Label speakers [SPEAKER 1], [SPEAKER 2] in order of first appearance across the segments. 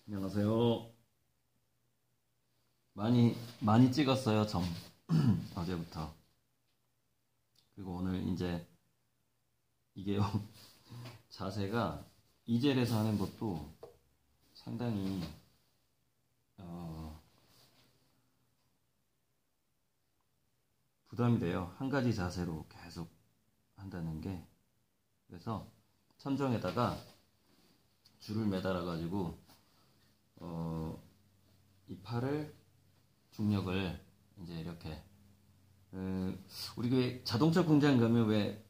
[SPEAKER 1] 안녕하세요. 많이 찍었어요, 점. 어제부터. 그리고 오늘 이제 이게 자세가 이젤에서 하는 것도 상당히 부담이 돼요. 한 가지 자세로 계속 한다는 게. 그래서 천정에다가 줄을 매달아 가지고 이 팔을 중력을 이제 이렇게 우리 그 자동차 공장 가면 왜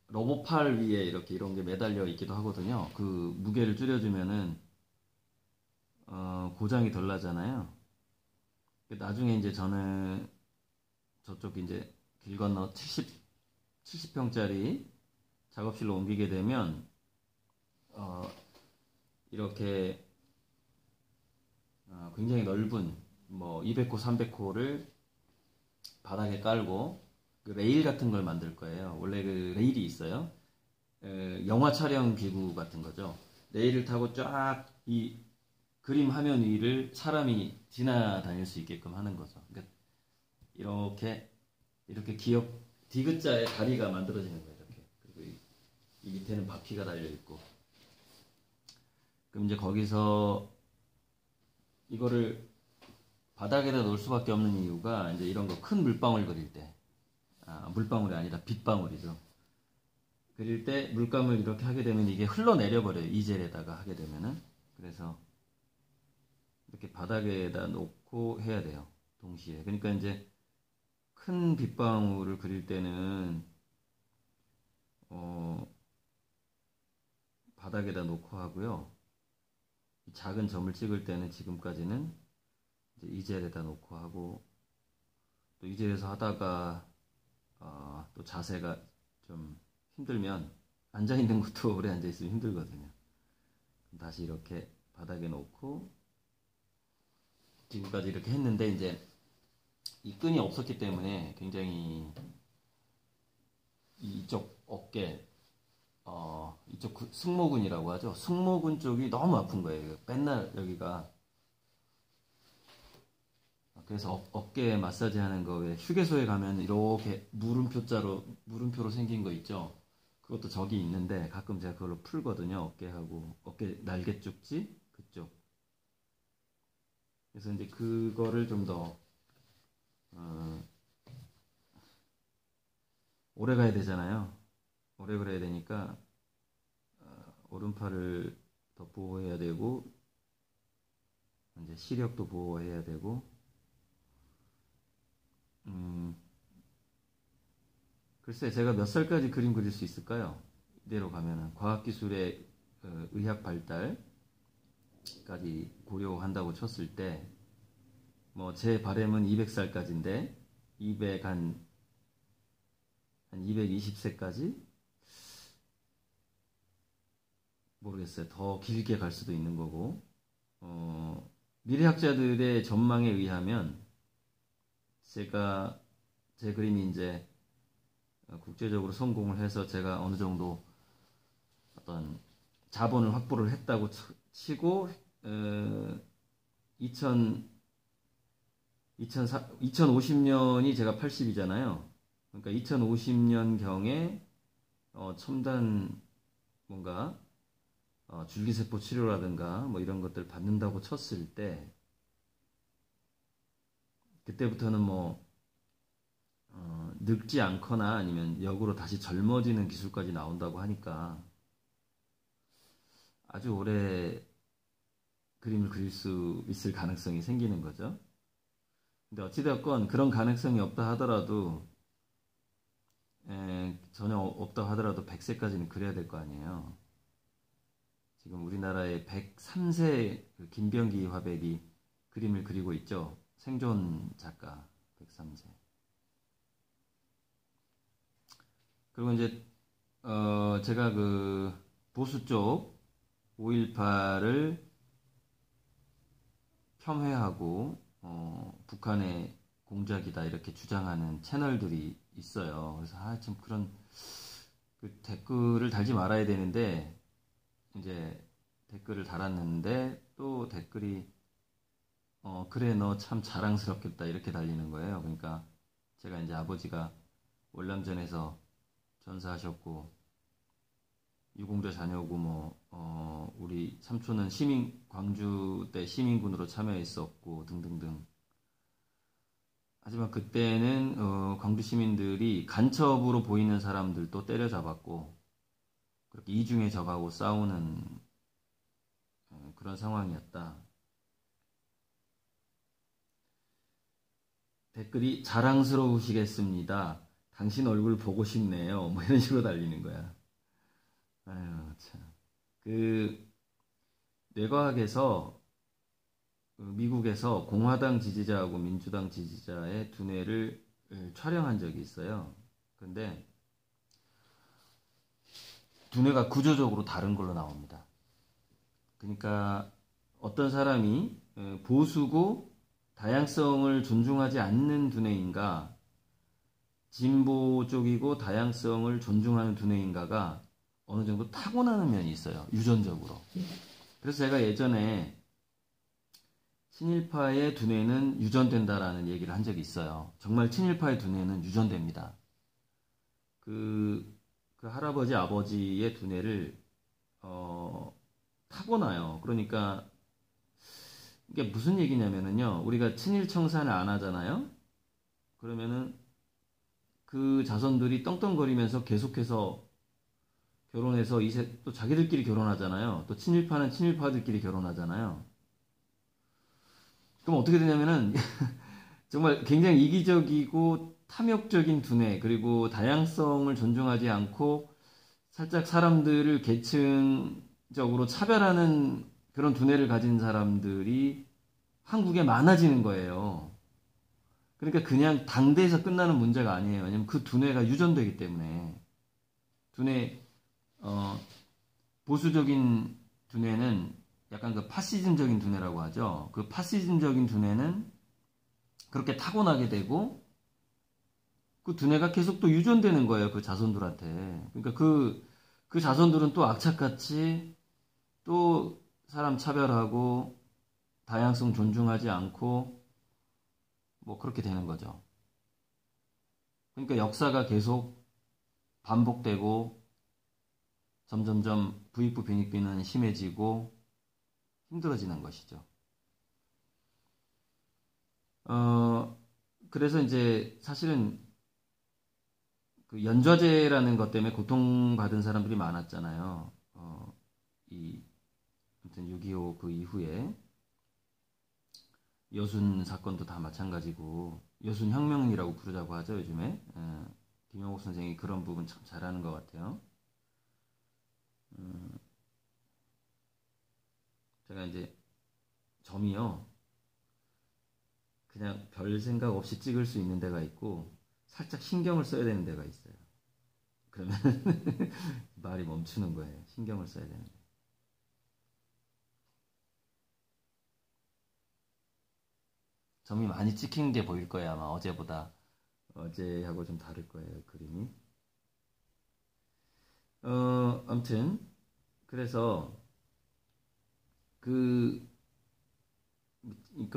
[SPEAKER 1] 로봇팔 위에 이렇게 이런 게 매달려 있기도 하거든요. 그 무게를 줄여주면은 고장이 덜 나잖아요. 나중에 이제 저는 저쪽 이제 길 건너 70평짜리 작업실로 옮기게 되면 이렇게 굉장히 넓은 뭐 200호, 300호를 바닥에 깔고 그 레일 같은 걸 만들 거예요. 원래 그 레일이 있어요. 영화 촬영 기구 같은 거죠. 레일을 타고 쫙 이 그림 화면 위를 사람이 지나다닐 수 있게끔 하는 거죠. 그러니까 이렇게 기역 디귿자의 다리가 만들어지는 거예요. 이렇게. 그리고 이 밑에는 바퀴가 달려 있고. 그럼 이제 거기서 이거를 바닥에다 놓을 수밖에 없는 이유가 이제 이런 거 큰 물방울 그릴 때, 물방울이 아니라 빗방울이죠. 그릴 때 물감을 이렇게 하게 되면 이게 흘러내려 버려요. 이젤에다가 하게 되면은. 그래서 이렇게 바닥에다 놓고 해야 돼요. 동시에. 그러니까 이제 큰 빗방울을 그릴 때는 바닥에다 놓고 하고요. 작은 점을 찍을 때는 지금까지는 이제 이젤에다 놓고 하고, 또 이젤에서 하다가 또 자세가 좀 힘들면 앉아 있는 것도 오래 앉아 있으면 힘들거든요. 다시 이렇게 바닥에 놓고 지금까지 이렇게 했는데 이제 이 끈이 없었기 때문에 굉장히 이쪽 어깨 이쪽 승모근이라고 하죠. 승모근 쪽이 너무 아픈 거예요. 맨날 여기가. 그래서 어깨 마사지 하는 거 왜 휴게소에 가면 이렇게 물음표로 생긴 거 있죠. 그것도 저기 있는데 가끔 제가 그걸로 풀거든요. 어깨하고 어깨 날개 쪽지 그쪽. 그래서 이제 그거를 좀 더 오래 가야 되잖아요. 오래 그래야 되니까 오른팔을 더 보호해야 되고 이제 시력도 보호해야 되고 글쎄 제가 몇 살까지 그림 그릴 수 있을까요? 이대로 가면은 과학기술의 의학 발달까지 고려한다고 쳤을 때 뭐 제 바램은 200살까지인데 220세까지 모르겠어요. 더 길게 갈 수도 있는 거고 미래학자들의 전망에 의하면 제 그림이 이제 국제적으로 성공을 해서 제가 어느 정도 어떤 자본을 확보를 했다고 치고 2050년이 제가 80이잖아요. 그러니까 2050년경에 첨단 뭔가 줄기세포 치료라든가 뭐 이런 것들 받는다고 쳤을 때 그때부터는 뭐 늙지 않거나 아니면 역으로 다시 젊어지는 기술까지 나온다고 하니까 아주 오래 그림을 그릴 수 있을 가능성이 생기는 거죠. 근데 어찌되었건 그런 가능성이 없다 하더라도 전혀 없다 하더라도 100세까지는 그려야 될 거 아니에요. 지금 우리나라의 103세 김병기 화백이 그림을 그리고 있죠. 생존 작가 103세. 그리고 이제 제가 그 보수 쪽 5.18을 폄훼하고 북한의 공작이다 이렇게 주장하는 채널들이 있어요. 그래서 참 그런 댓글을 달지 말아야 되는데 이제 댓글을 달았는데 또 댓글이 그래 너 참 자랑스럽겠다 이렇게 달리는 거예요. 그러니까 제가 이제 아버지가 월남전에서 전사하셨고 유공자 자녀고 우리 삼촌은 광주 때 시민군으로 참여했었고 등등등. 하지만 그때는 광주 시민들이 간첩으로 보이는 사람들도 때려잡았고 그렇게 이중에 적하고 싸우는 그런 상황이었다. 댓글이 자랑스러우시겠습니다. 당신 얼굴 보고 싶네요. 뭐 이런 식으로 달리는 거야. 아유, 참. 뇌과학에서 미국에서 공화당 지지자하고 민주당 지지자의 두뇌를 촬영한 적이 있어요. 근데 두뇌가 구조적으로 다른 걸로 나옵니다. 그러니까 어떤 사람이 보수고 다양성을 존중하지 않는 두뇌인가, 진보 쪽이고 다양성을 존중하는 두뇌인가가 어느 정도 타고나는 면이 있어요. 유전적으로. 그래서 제가 예전에 친일파의 두뇌는 유전된다라는 얘기를 한 적이 있어요. 정말 친일파의 두뇌는 유전됩니다. 그 할아버지, 아버지의 두뇌를 타고나요. 그러니까 이게 무슨 얘기냐면은요. 우리가 친일 청산을 안 하잖아요. 그러면은 그 자손들이 떵떵거리면서 계속해서 결혼해서 또 자기들끼리 결혼하잖아요. 또 친일파는 친일파들끼리 결혼하잖아요. 그럼 어떻게 되냐면은 정말 굉장히 이기적이고 탐욕적인 두뇌, 그리고 다양성을 존중하지 않고 살짝 사람들을 계층적으로 차별하는 그런 두뇌를 가진 사람들이 한국에 많아지는 거예요. 그러니까 그냥 당대에서 끝나는 문제가 아니에요. 왜냐면 그 두뇌가 유전되기 때문에. 보수적인 두뇌는 약간 그 파시즘적인 두뇌라고 하죠. 그 파시즘적인 두뇌는 그렇게 타고나게 되고 그 두뇌가 계속 또 유전되는 거예요. 그 자손들한테. 그러니까 그 자손들은 또 악착같이 또 사람 차별하고 다양성 존중하지 않고 뭐 그렇게 되는 거죠. 그러니까 역사가 계속 반복되고 점점점 부익부 빈익빈은 심해지고 힘들어지는 것이죠. 그래서 이제 사실은 그 연좌제라는 것 때문에 고통받은 사람들이 많았잖아요. 아무튼 6.25 그 이후에 여순 사건도 다 마찬가지고 여순 혁명이라고 부르자고 하죠 요즘에. 김영옥 선생이 그런 부분 참 잘하는 것 같아요. 제가 이제 점이요 그냥 별 생각 없이 찍을 수 있는 데가 있고 살짝 신경을 써야 되는 데가 있어요. 그러면 말이 멈추는 거예요. 신경을 써야 되는데. 점이 많이 찍힌 게 보일 거예요. 아마 어제보다. 어제하고 좀 다를 거예요. 그림이. 아무튼 그래서 그러니까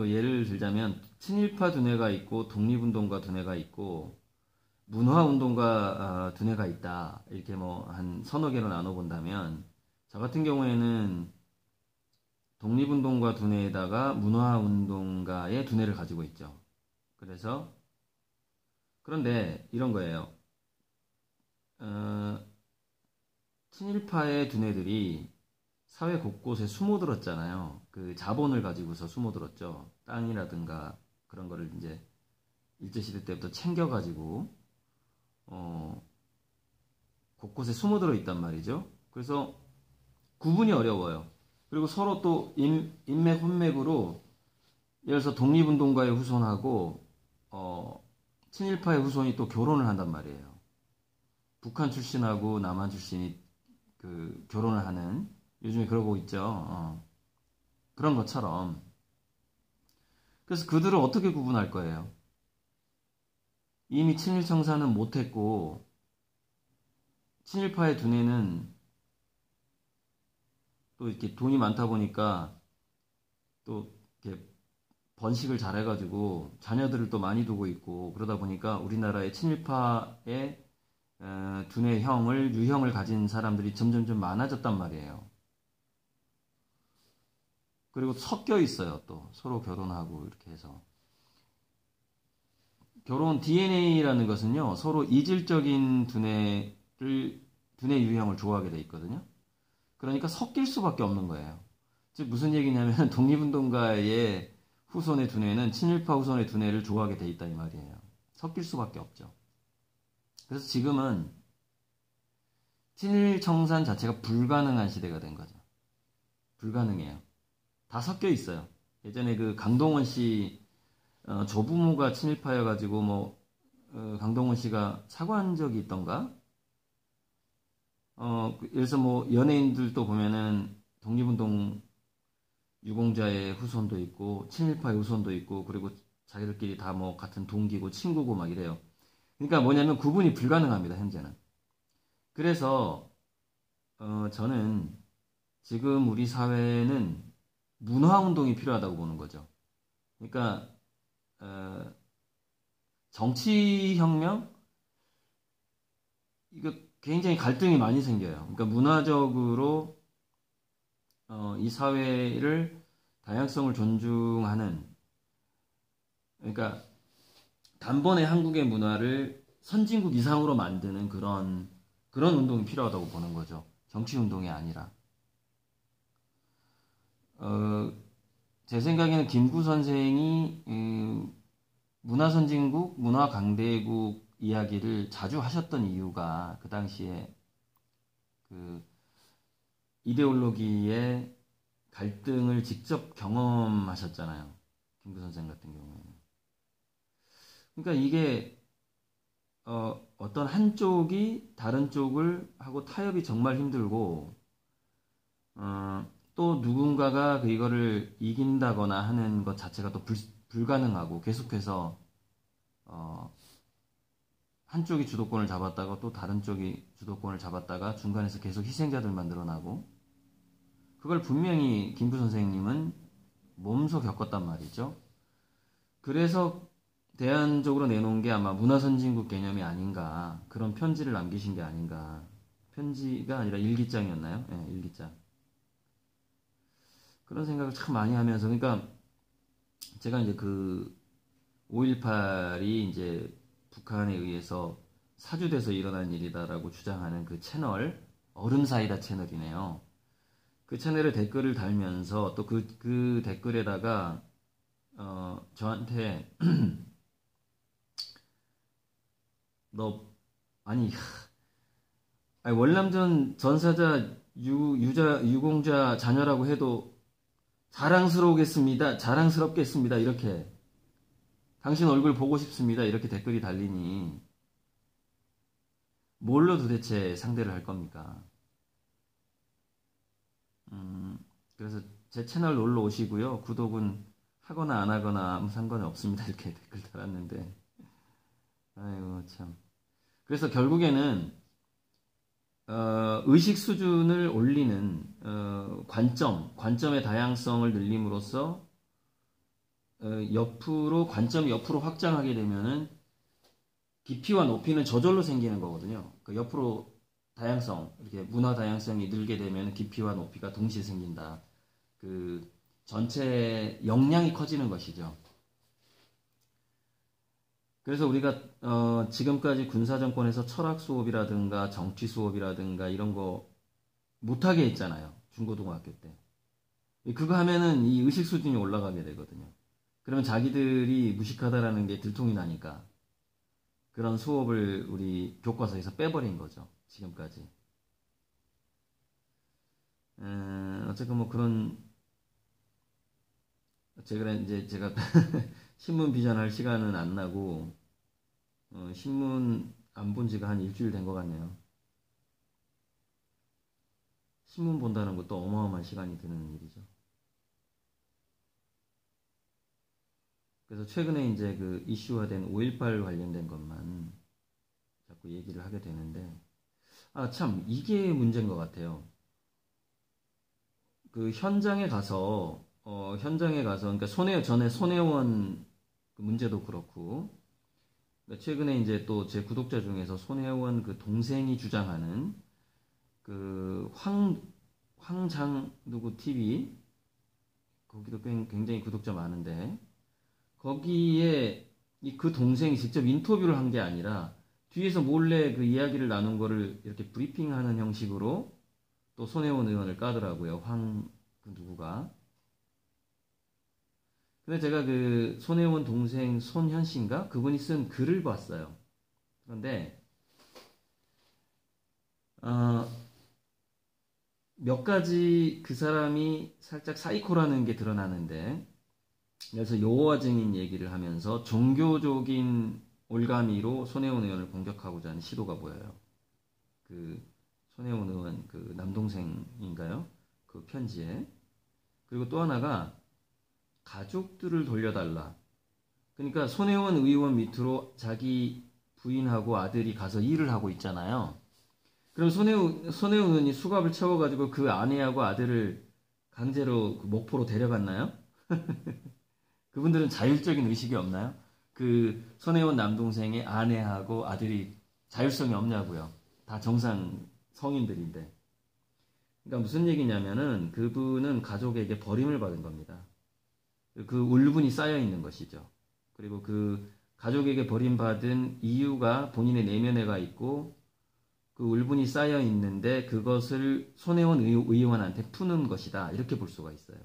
[SPEAKER 1] 예를 들자면 친일파 두뇌가 있고 독립운동가 두뇌가 있고 문화운동가 두뇌가 있다. 이렇게 뭐 한 서너 개로 나눠본다면 저 같은 경우에는 독립운동가 두뇌에다가 문화운동가의 두뇌를 가지고 있죠. 그런데 이런 거예요. 친일파의 두뇌들이 사회 곳곳에 숨어들었잖아요. 그 자본을 가지고서 숨어들었죠. 땅이라든가 그런 거를 이제 일제시대 때부터 챙겨가지고 곳곳에 숨어들어 있단 말이죠. 그래서 구분이 어려워요. 그리고 서로 또 인맥 혼맥으로 예를 들어서 독립운동가의 후손하고 친일파의 후손이 또 결혼을 한단 말이에요. 북한 출신하고 남한 출신이 그 결혼을 하는 요즘에 그러고 있죠. 그런 것처럼. 그래서 그들을 어떻게 구분할 거예요? 이미 친일 청산은 못했고 친일파의 두뇌는 또 이렇게 돈이 많다 보니까 또 이렇게 번식을 잘해가지고 자녀들을 또 많이 두고 있고 그러다 보니까 우리나라의 친일파의 두뇌 형을 유형을 가진 사람들이 점점점 많아졌단 말이에요. 그리고 섞여 있어요. 또 서로 결혼하고 이렇게 해서 결혼 DNA라는 것은요 서로 이질적인 두뇌 유형을 좋아하게 돼 있거든요. 그러니까 섞일 수밖에 없는 거예요. 즉 무슨 얘기냐면 독립운동가의 후손의 두뇌는 친일파 후손의 두뇌를 좋아하게 돼 있다 이 말이에요. 섞일 수밖에 없죠. 그래서 지금은 친일 청산 자체가 불가능한 시대가 된 거죠. 불가능해요. 다 섞여 있어요. 예전에 그 강동원 씨 조부모가 친일파여가지고 뭐 강동원 씨가 사과한 적이 있던가? 그래서 뭐 연예인들도 보면은 독립운동 유공자의 후손도 있고 친일파의 후손도 있고 그리고 자기들끼리 다 뭐 같은 동기고 친구고 막 이래요. 그러니까 뭐냐면 구분이 불가능합니다. 현재는. 그래서 저는 지금 우리 사회는 문화운동이 필요하다고 보는 거죠. 그러니까 정치혁명? 이거 굉장히 갈등이 많이 생겨요. 그러니까 문화적으로 이 사회를 다양성을 존중하는 그러니까 단번에 한국의 문화를 선진국 이상으로 만드는 그런 운동이 필요하다고 보는 거죠. 정치 운동이 아니라. 제 생각에는 김구 선생이 문화 선진국, 문화 강대국 이야기를 자주 하셨던 이유가 그 당시에 그 이데올로기의 갈등을 직접 경험하셨잖아요. 김구 선생 같은 경우에는. 그러니까 이게 어떤 한쪽이 다른 쪽을 하고 타협이 정말 힘들고 또 누군가가 이거를 이긴다거나 하는 것 자체가 또 불가능하고 계속해서 한쪽이 주도권을 잡았다가 또 다른 쪽이 주도권을 잡았다가 중간에서 계속 희생자들만 늘어나고 그걸 분명히 김구 선생님은 몸소 겪었단 말이죠. 그래서 대안적으로 내놓은 게 아마 문화선진국 개념이 아닌가 그런 편지를 남기신 게 아닌가 편지가 아니라 일기장이었나요? 네, 일기장. 그런 생각을 참 많이 하면서 그러니까 제가 이제 그 5.18이 이제 북한에 의해서 사주돼서 일어난 일이다라고 주장하는 그 채널 얼음사이다 채널이네요. 그 채널에 댓글을 달면서 또 그 댓글에다가 저한테 너 아니 월남전 전사자 유공자 자녀라고 해도 자랑스럽겠습니다 이렇게 당신 얼굴 보고 싶습니다 이렇게 댓글이 달리니 뭘로 도대체 상대를 할 겁니까? 그래서 제 채널 놀러 오시고요 구독은 하거나 안 하거나 아무 상관이 없습니다 이렇게 댓글 달았는데 아이고 참 그래서 결국에는 의식 수준을 올리는 관점의 다양성을 늘림으로써 관점이 옆으로 확장하게 되면은 깊이와 높이는 저절로 생기는 거거든요. 그 옆으로 다양성, 이렇게 문화 다양성이 늘게 되면 깊이와 높이가 동시에 생긴다. 그 전체 역량이 커지는 것이죠. 그래서 우리가 지금까지 군사정권에서 철학 수업이라든가 정치 수업이라든가 이런 거 못하게 했잖아요. 중고등학교 때. 그거 하면은 이 의식 수준이 올라가게 되거든요. 그러면 자기들이 무식하다라는 게 들통이 나니까 그런 수업을 우리 교과서에서 빼버린 거죠. 지금까지. 어쨌든 뭐 그런 제가 신문 비전할 시간은 안 나고 신문 안 본 지가 한 일주일 된 것 같네요. 신문 본다는 것도 어마어마한 시간이 드는 일이죠. 그래서 최근에 이제 그 이슈화된 5.18 관련된 것만 자꾸 얘기를 하게 되는데, 참, 이게 문제인 것 같아요. 그 현장에 가서, 현장에 가서, 그러니까 전에 손혜원 그 문제도 그렇고, 그러니까 최근에 이제 또 제 구독자 중에서 손혜원 그 동생이 주장하는 그 황장 누구 TV, 거기도 굉장히 구독자 많은데, 거기에 그 동생이 직접 인터뷰를 한 게 아니라 뒤에서 몰래 그 이야기를 나눈 거를 이렇게 브리핑하는 형식으로 또 손혜원 의원을 까더라고요. 그 누구가. 근데 제가 그 손혜원 동생 손현 씨인가? 그분이 쓴 글을 봤어요. 그런데 몇 가지 그 사람이 살짝 사이코라는 게 드러나는데, 그래서 여호와 증인 얘기를 하면서 종교적인 올가미로 손혜원 의원을 공격하고자 하는 시도가 보여요. 그 손혜원 의원 그 남동생인가요? 그 편지에. 그리고 또 하나가 가족들을 돌려달라. 그러니까 손혜원 의원 밑으로 자기 부인하고 아들이 가서 일을 하고 있잖아요. 그럼 손혜원 의원이 수갑을 채워가지고 그 아내하고 아들을 강제로 그 목포로 데려갔나요? 그분들은 자율적인 의식이 없나요? 그 손혜원 남동생의 아내하고 아들이 자율성이 없냐고요. 다 정상 성인들인데. 그러니까 무슨 얘기냐면은 그분은 가족에게 버림을 받은 겁니다. 그 울분이 쌓여 있는 것이죠. 그리고 그 가족에게 버림받은 이유가 본인의 내면에 가 있고, 그 울분이 쌓여 있는데 그것을 손혜원 의원한테 푸는 것이다. 이렇게 볼 수가 있어요.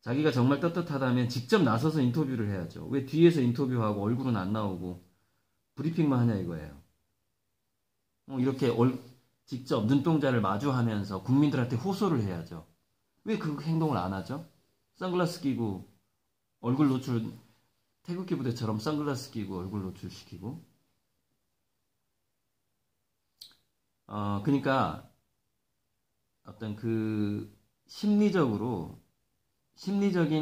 [SPEAKER 1] 자기가 정말 떳떳하다면 직접 나서서 인터뷰를 해야죠. 왜 뒤에서 인터뷰하고 얼굴은 안 나오고 브리핑만 하냐 이거예요. 이렇게 직접 눈동자를 마주하면서 국민들한테 호소를 해야죠. 왜 그 행동을 안 하죠? 선글라스 끼고 얼굴 노출, 태극기 부대처럼 선글라스 끼고 얼굴 노출시키고. 그러니까 어떤 그 심리적인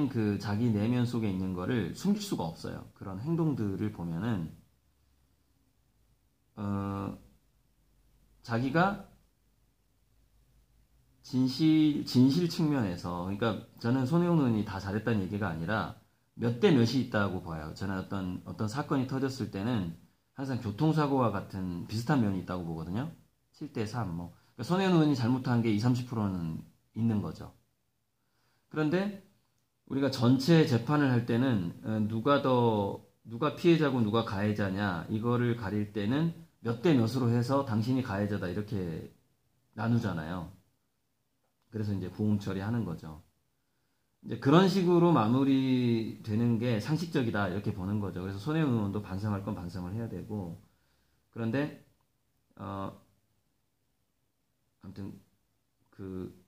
[SPEAKER 1] 그 자기 내면 속에 있는 거를 숨길 수가 없어요. 그런 행동들을 보면은 자기가 진실 측면에서, 그러니까 저는 손혜원 의원이 다 잘했다는 얘기가 아니라 몇 대 몇이 있다고 봐요. 저는 어떤 사건이 터졌을 때는 항상 교통사고와 같은 비슷한 면이 있다고 보거든요. 7대 3 뭐. 그러니까 손혜원 의원이 잘못한 게 20-30%는 있는 거죠. 그런데 우리가 전체 재판을 할 때는 누가 피해자고 누가 가해자냐 이거를 가릴 때는 몇 대 몇으로 해서 당신이 가해자다 이렇게 나누잖아요. 그래서 이제 보험 처리하는 거죠. 이제 그런 식으로 마무리되는 게 상식적이다 이렇게 보는 거죠. 그래서 손혜원 의원도 반성할 건 반성을 해야 되고, 그런데 아무튼 그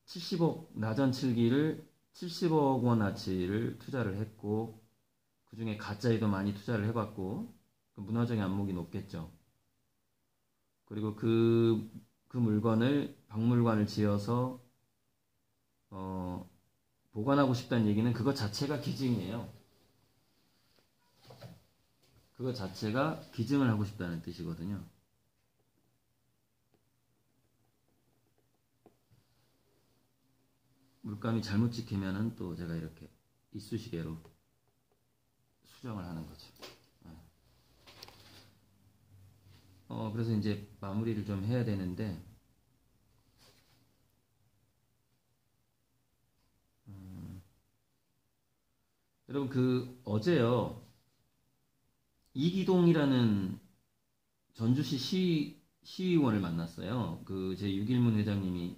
[SPEAKER 1] 70억 나전 7기를 70억 원어치를 투자를 했고, 그 중에 가짜에도 많이 투자를 해봤고, 그 문화적인 안목이 높겠죠. 그리고 그 물건을 박물관을 지어서 보관하고 싶다는 얘기는 그것 자체가 기증이에요. 그것 자체가 기증을 하고 싶다는 뜻이거든요. 물감이 잘못 찍히면은 또 제가 이렇게 이쑤시개로 수정을 하는 거죠. 그래서 이제 마무리를 좀 해야 되는데, 여러분 그 어제요 이기동이라는 전주시 시의원을 만났어요. 그 제 6.1문 회장님이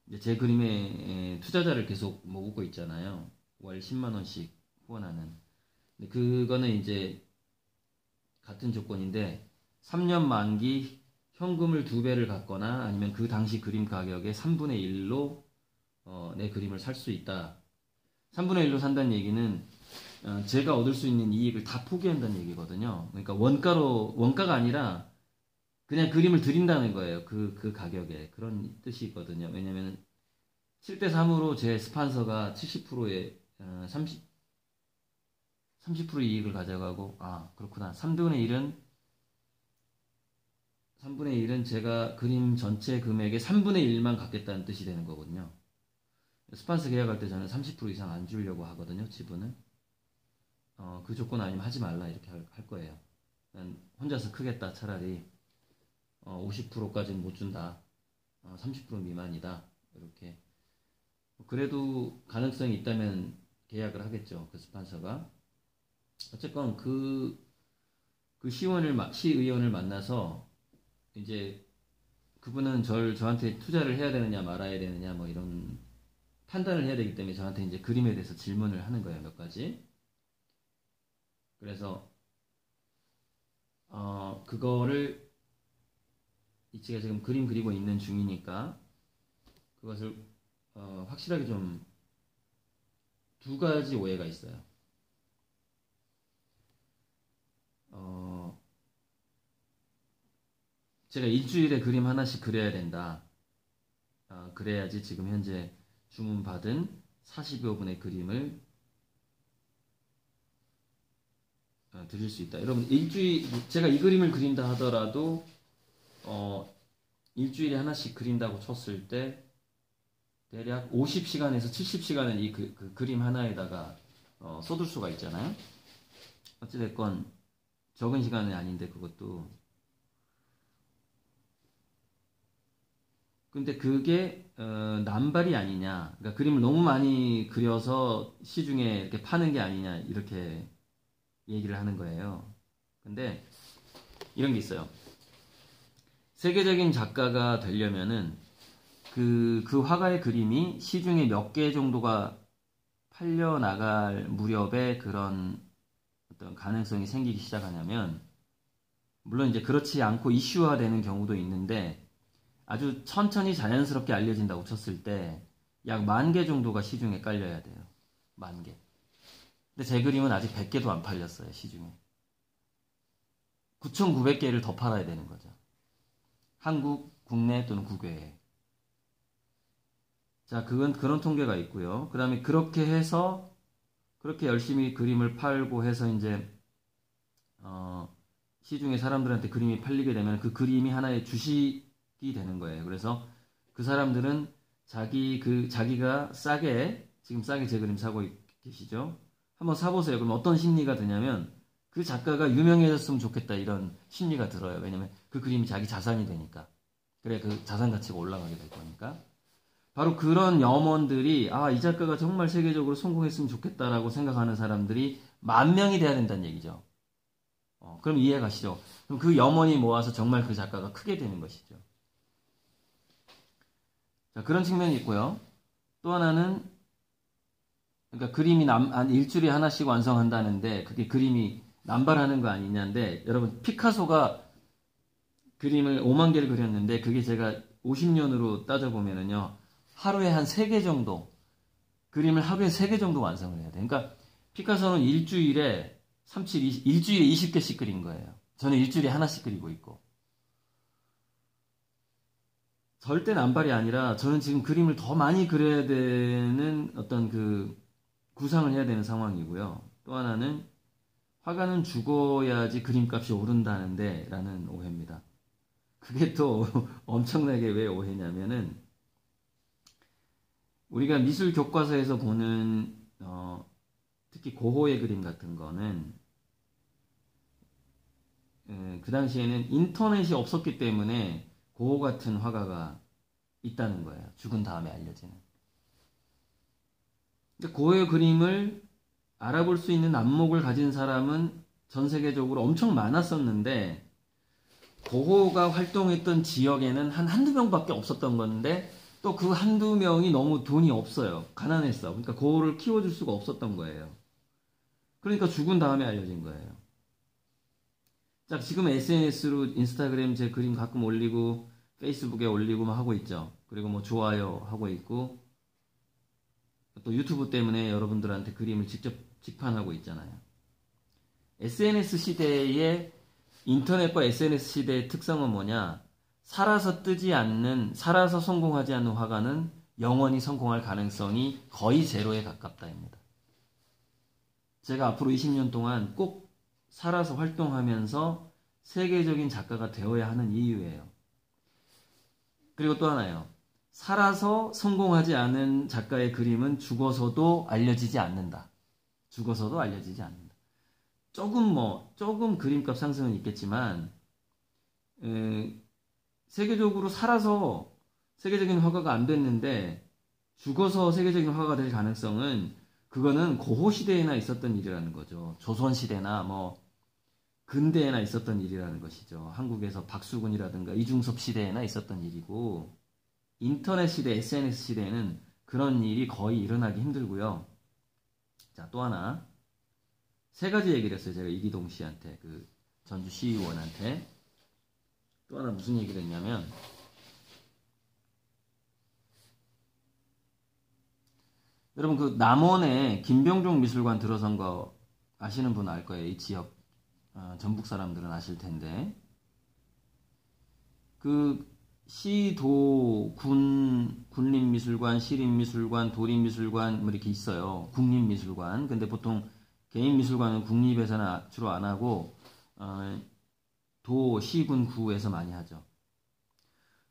[SPEAKER 1] 이제 제 그림에 투자자를 계속 모으고 있잖아요. 월 10만 원씩 후원하는. 근데 그거는 이제 같은 조건인데 3년 만기 현금을 2배를 갖거나 아니면 그 당시 그림 가격의 3분의 1로 내 그림을 살 수 있다. 3분의 1로 산다는 얘기는 제가 얻을 수 있는 이익을 다 포기한다는 얘기거든요. 그러니까 원가가 아니라 그냥 그림을 드린다는 거예요. 그 가격에. 그런 뜻이 있거든요. 왜냐면 7대 3으로 제 스판서가 70%의 30% 이익을 가져가고, 그렇구나. 3분의 1은 제가 그림 전체 금액의 3분의 1만 갖겠다는 뜻이 되는 거거든요. 스판서 계약할 때 저는 30% 이상 안 주려고 하거든요. 지분은. 그 조건 아니면 하지 말라 이렇게 할 거예요. 난 혼자서 크겠다 차라리 50%까지는 못 준다. 30% 미만이다. 이렇게. 그래도 가능성이 있다면 계약을 하겠죠. 그 스판서가. 어쨌건 그 시의원을 만나서 이제 그분은 저한테 투자를 해야 되느냐 말아야 되느냐 뭐 이런 판단을 해야 되기 때문에 저한테 이제 그림에 대해서 질문을 하는 거예요. 몇 가지. 그래서 그거를 제가 지금 그림 그리고 있는 중이니까 그것을 확실하게 좀 두 가지 오해가 있어요. 제가 일주일에 그림 하나씩 그려야 된다. 그래야지 지금 현재 주문받은 40여 분의 그림을 드릴 수 있다. 여러분, 제가 이 그림을 그린다 하더라도, 일주일에 하나씩 그린다고 쳤을 때, 대략 50시간에서 70시간은 이 그 그림 하나에다가, 쏟을 수가 있잖아요. 어찌됐건, 적은 시간이 아닌데, 그것도. 근데 그게, 남발이 아니냐. 그러니까 그림을 너무 많이 그려서 시중에 이렇게 파는 게 아니냐. 이렇게 얘기를 하는 거예요. 근데 이런 게 있어요. 세계적인 작가가 되려면은 그 화가의 그림이 시중에 몇 개 정도가 팔려 나갈 무렵에 그런 어떤 가능성이 생기기 시작하냐면, 물론 이제 그렇지 않고 이슈화 되는 경우도 있는데, 아주 천천히 자연스럽게 알려진다고 쳤을 때 약 10,000개 정도가 시중에 깔려야 돼요. 10,000개. 근데 제 그림은 아직 100개도 안 팔렸어요, 시중에. 9,900개를 더 팔아야 되는 거죠. 한국, 국내 또는 국외에. 자, 그런 통계가 있고요. 그 다음에 그렇게 해서, 그렇게 열심히 그림을 팔고 해서 이제, 시중에 사람들한테 그림이 팔리게 되면 그 그림이 하나의 주식이 되는 거예요. 그래서 그 사람들은 자기가 지금 싸게 제 그림 사고 계시죠? 한번 사보세요. 그럼 어떤 심리가 드냐면, 그 작가가 유명해졌으면 좋겠다 이런 심리가 들어요. 왜냐면 그 그림이 자기 자산이 되니까. 그래, 그 자산 가치가 올라가게 될 거니까. 바로 그런 염원들이, 이 작가가 정말 세계적으로 성공했으면 좋겠다라고 생각하는 사람들이 10,000명이 돼야 된다는 얘기죠. 그럼 이해 가시죠? 그럼 그 염원이 모아서 정말 그 작가가 크게 되는 것이죠. 자, 그런 측면이 있고요. 또 하나는, 그러니까 그림이 일주일에 하나씩 완성한다는데, 그게 그림이 남발하는 거 아니냐인데, 여러분, 피카소가 그림을 5만 개를 그렸는데, 그게 제가 50년으로 따져보면은요, 하루에 한 3개 정도, 그림을 하루에 3개 정도 완성을 해야 돼요. 그러니까, 피카소는 일주일에 20개씩 그린 거예요. 저는 일주일에 하나씩 그리고 있고. 절대 남발이 아니라, 저는 지금 그림을 더 많이 그려야 되는 어떤 구상을 해야 되는 상황이고요. 또 하나는, 화가는 죽어야지 그림값이 오른다는데, 라는 오해입니다. 그게 또 엄청나게 왜 오해냐면은, 우리가 미술 교과서에서 보는, 특히 고호의 그림 같은 거는, 그 당시에는 인터넷이 없었기 때문에 고호 같은 화가가 있다는 거예요. 죽은 다음에 알려지는. 근데 고호의 그림을 알아볼 수 있는 안목을 가진 사람은 전 세계적으로 엄청 많았었는데, 고호가 활동했던 지역에는 한두 명밖에 없었던 건데, 또 그 한두 명이 너무 돈이 없어요. 가난했어. 그러니까 고호를 키워줄 수가 없었던 거예요. 그러니까 죽은 다음에 알려진 거예요. 자, 지금 SNS로 인스타그램 제 그림 가끔 올리고, 페이스북에 올리고 막 하고 있죠. 그리고 뭐 좋아요 하고 있고, 또 유튜브 때문에 여러분들한테 그림을 직접 직판하고 있잖아요. SNS 시대의, 인터넷과 SNS 시대의 특성은 뭐냐? 살아서 성공하지 않는 화가는 영원히 성공할 가능성이 거의 제로에 가깝다입니다. 제가 앞으로 20년 동안 꼭 살아서 활동하면서 세계적인 작가가 되어야 하는 이유예요. 그리고 또 하나요. 살아서 성공하지 않은 작가의 그림은 죽어서도 알려지지 않는다. 죽어서도 알려지지 않는다. 조금 그림값 상승은 있겠지만, 세계적으로 살아서 세계적인 화가가 안 됐는데, 죽어서 세계적인 화가가 될 가능성은, 그거는 고호시대에나 있었던 일이라는 거죠. 조선시대나 근대에나 있었던 일이라는 것이죠. 한국에서 박수근이라든가 이중섭 시대에나 있었던 일이고, 인터넷 시대, SNS 시대에는 그런 일이 거의 일어나기 힘들고요. 자, 또 하나. 세 가지 얘기를 했어요. 제가 이기동 씨한테, 그 전주 시의원한테. 또 하나 무슨 얘기를 했냐면, 여러분 그 남원에 김병종 미술관 들어선 거 아시는 분 알 거예요. 이 지역 전북 사람들은 아실 텐데, 그 시도 군림미술관, 시립미술관, 도립미술관 뭐 이렇게 있어요. 국립미술관. 근데 보통 개인 미술관은 국립에서는 주로 안 하고 도, 시군, 구에서 많이 하죠.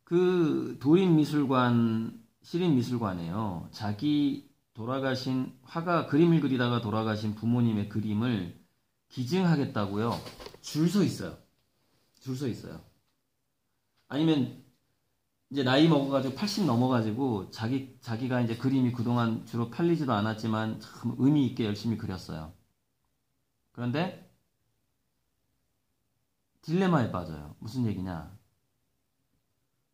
[SPEAKER 1] 그 도립미술관, 시립미술관에요. 자기 돌아가신 화가 그림을 그리다가 돌아가신 부모님의 그림을 기증하겠다고요. 줄 서 있어요. 줄 서 있어요. 아니면 이제 나이 먹어가지고 80 넘어가지고 자기가 이제 그림이 그동안 주로 팔리지도 않았지만 참 의미 있게 열심히 그렸어요. 그런데 딜레마에 빠져요. 무슨 얘기냐?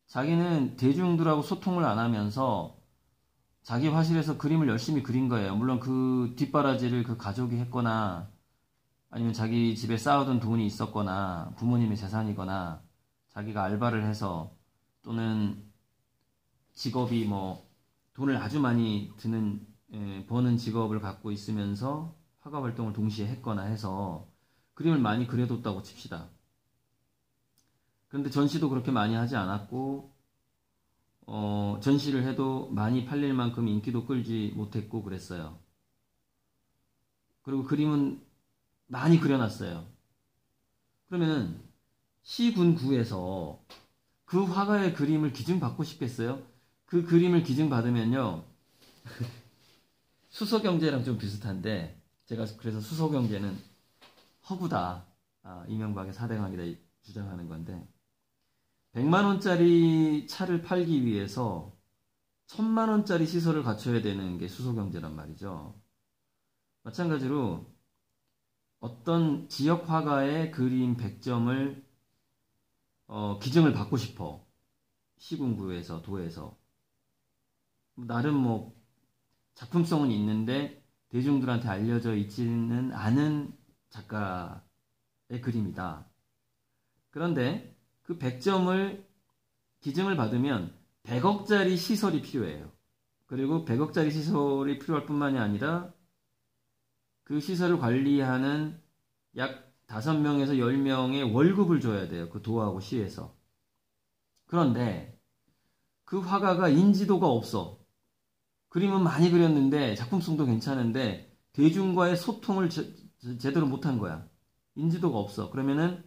[SPEAKER 1] 자기는 대중들하고 소통을 안 하면서 자기 화실에서 그림을 열심히 그린 거예요. 물론 그 뒷바라지를 그 가족이 했거나 아니면 자기 집에 쌓아둔 돈이 있었거나 부모님의 재산이거나 자기가 알바를 해서 또는 직업이 돈을 아주 많이 버는 직업을 갖고 있으면서 화가 활동을 동시에 했거나 해서 그림을 많이 그려뒀다고 칩시다. 그런데 전시도 그렇게 많이 하지 않았고 전시를 해도 많이 팔릴 만큼 인기도 끌지 못했고 그랬어요. 그리고 그림은 많이 그려놨어요. 그러면 시군구에서 그 화가의 그림을 기증받고 싶겠어요? 그 그림을 기증받으면요. 수소경제랑 좀 비슷한데 제가 그래서 수소경제는 허구다. 이명박의 4대 강이다 주장하는 건데 100만원짜리 차를 팔기 위해서 1000만원짜리 시설을 갖춰야 되는 게 수소경제란 말이죠. 마찬가지로 어떤 지역 화가의 그림 100점을 기증을 받고 싶어. 시군구에서, 도에서. 나름 작품성은 있는데 대중들한테 알려져 있지는 않은 작가의 그림이다. 그런데 그 100점을 기증을 받으면 100억짜리 시설이 필요해요. 그리고 100억짜리 시설이 필요할 뿐만이 아니라 그 시설을 관리하는 약 5명에서 10명의 월급을 줘야 돼요. 그 도하고 시에서. 그런데 그 화가가 인지도가 없어. 그림은 많이 그렸는데 작품성도 괜찮은데 대중과의 소통을 제대로 못한 거야. 인지도가 없어. 그러면은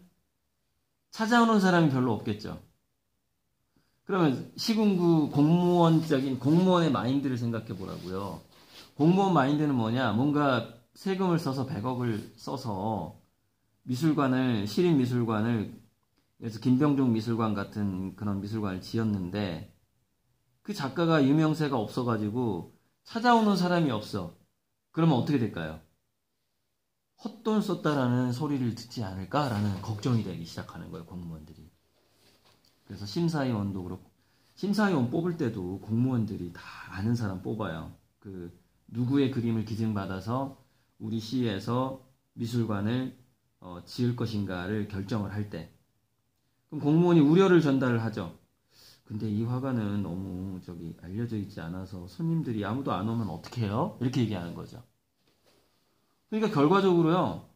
[SPEAKER 1] 찾아오는 사람이 별로 없겠죠. 그러면 시군구 공무원의 마인드를 생각해 보라고요. 공무원 마인드는 뭐냐? 뭔가 세금을 써서 100억을 써서 시립미술관을, 그래서 김병종 미술관 같은 그런 미술관을 지었는데 그 작가가 유명세가 없어가지고 찾아오는 사람이 없어. 그러면 어떻게 될까요? 헛돈 썼다라는 소리를 듣지 않을까라는 걱정이 되기 시작하는 거예요, 공무원들이. 그래서 심사위원도 그렇고, 심사위원 뽑을 때도 공무원들이 다 아는 사람 뽑아요. 누구의 그림을 기증받아서 우리 시에서 미술관을 지을 것인가를 결정을 할 때. 그럼 공무원이 우려를 전달을 하죠. 근데 이 화가는 너무 알려져 있지 않아서 손님들이 아무도 안 오면 어떡해요? 이렇게 얘기하는 거죠. 그러니까 결과적으로요,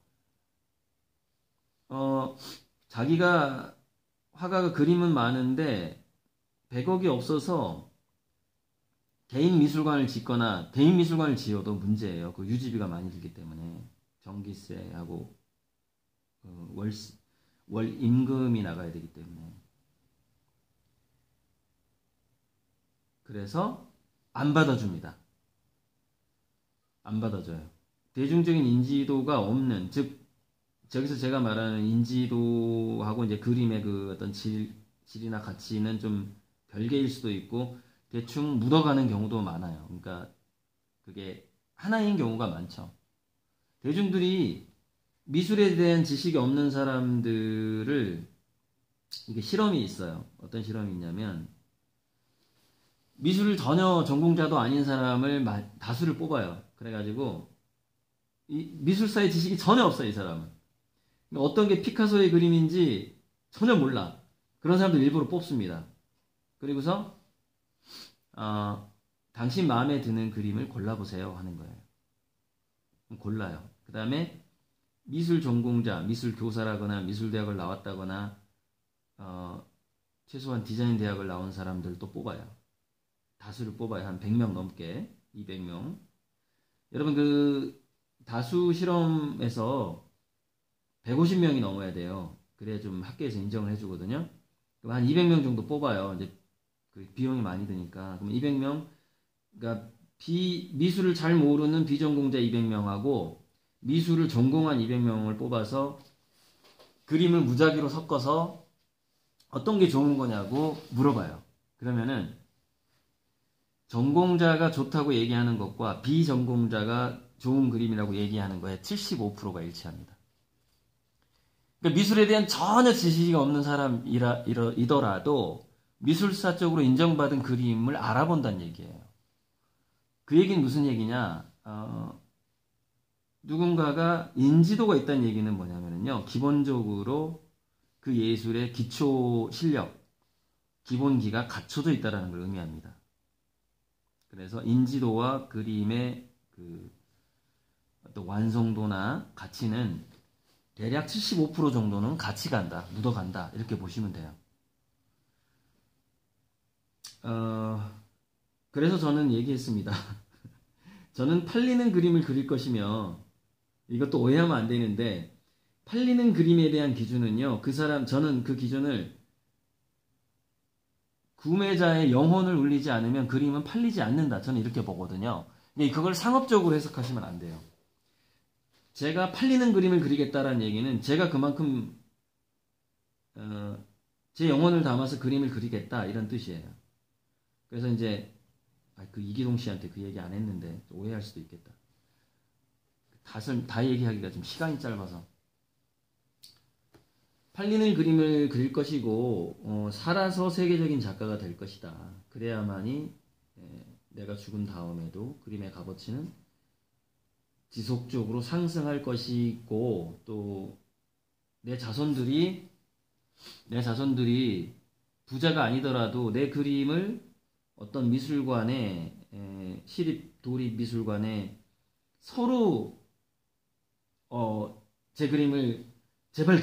[SPEAKER 1] 자기가 화가가 그림은 많은데 100억이 없어서 개인 미술관을 짓거나 대인 미술관을 지어도 문제예요. 그 유지비가 많이 들기 때문에 전기세하고 월 임금이 나가야 되기 때문에. 그래서 안 받아줍니다. 안 받아줘요. 대중적인 인지도가 없는, 즉 저기서 제가 말하는 인지도하고 이제 그림의 그 어떤 질이나 가치는 좀 별개일 수도 있고 대충 묻어가는 경우도 많아요. 그러니까 그게 하나인 경우가 많죠. 대중들이 미술에 대한 지식이 없는 사람들을, 이게 실험이 있어요. 어떤 실험이 있냐면 미술을 전혀 전공자도 아닌 사람을 다수를 뽑아요. 그래가지고 이 미술사의 지식이 전혀 없어요. 이 사람은 어떤 게 피카소의 그림인지 전혀 몰라. 그런 사람들 일부러 뽑습니다. 그리고서 당신 마음에 드는 그림을 골라보세요 하는 거예요. 골라요. 그 다음에 미술 전공자, 미술 교사라거나 미술대학을 나왔다거나 최소한 디자인 대학을 나온 사람들 또 뽑아요. 다수를 뽑아요. 한 100명 넘게, 200명. 여러분 그 다수 실험에서 150명이 넘어야 돼요. 그래야 좀 학교에서 인정을 해주거든요. 그럼 한 200명 정도 뽑아요. 이제 그 비용이 많이 드니까. 그럼 200명, 그러니까 미술을 잘 모르는 비전공자 200명하고 미술을 전공한 200명을 뽑아서 그림을 무작위로 섞어서 어떤 게 좋은 거냐고 물어봐요. 그러면은 전공자가 좋다고 얘기하는 것과 비전공자가 좋은 그림이라고 얘기하는 거에 75%가 일치합니다. 그러니까 미술에 대한 전혀 지식이 없는 사람이더라도 미술사 쪽으로 인정받은 그림을 알아본다는 얘기예요. 그 얘기는 무슨 얘기냐? 누군가가 인지도가 있다는 얘기는 뭐냐면요. 기본적으로 그 예술의 기초 실력, 기본기가 갖춰져 있다는 걸 의미합니다. 그래서 인지도와 그림의 그 어떤 완성도나 가치는 대략 75% 정도는 같이 간다, 묻어간다, 이렇게 보시면 돼요. 그래서 저는 얘기했습니다. 저는 팔리는 그림을 그릴 것이며, 이것도 오해하면 안 되는데, 팔리는 그림에 대한 기준은요, 저는 그 기준을 구매자의 영혼을 울리지 않으면 그림은 팔리지 않는다. 저는 이렇게 보거든요. 근데 그걸 상업적으로 해석하시면 안 돼요. 제가 팔리는 그림을 그리겠다라는 얘기는 제가 그만큼 제 영혼을 담아서 그림을 그리겠다 이런 뜻이에요. 그래서 이제 그 이기동 씨한테 그 얘기 안 했는데 오해할 수도 있겠다. 다 얘기하기가 좀 시간이 짧아서. 팔리는 그림을 그릴 것이고 살아서 세계적인 작가가 될 것이다. 그래야만이 내가 죽은 다음에도 그림의 값어치는 지속적으로 상승할 것이고 또 내 자손들이 부자가 아니더라도 내 그림을 어떤 미술관에 시립 도립 미술관에 서로 제 그림을 제발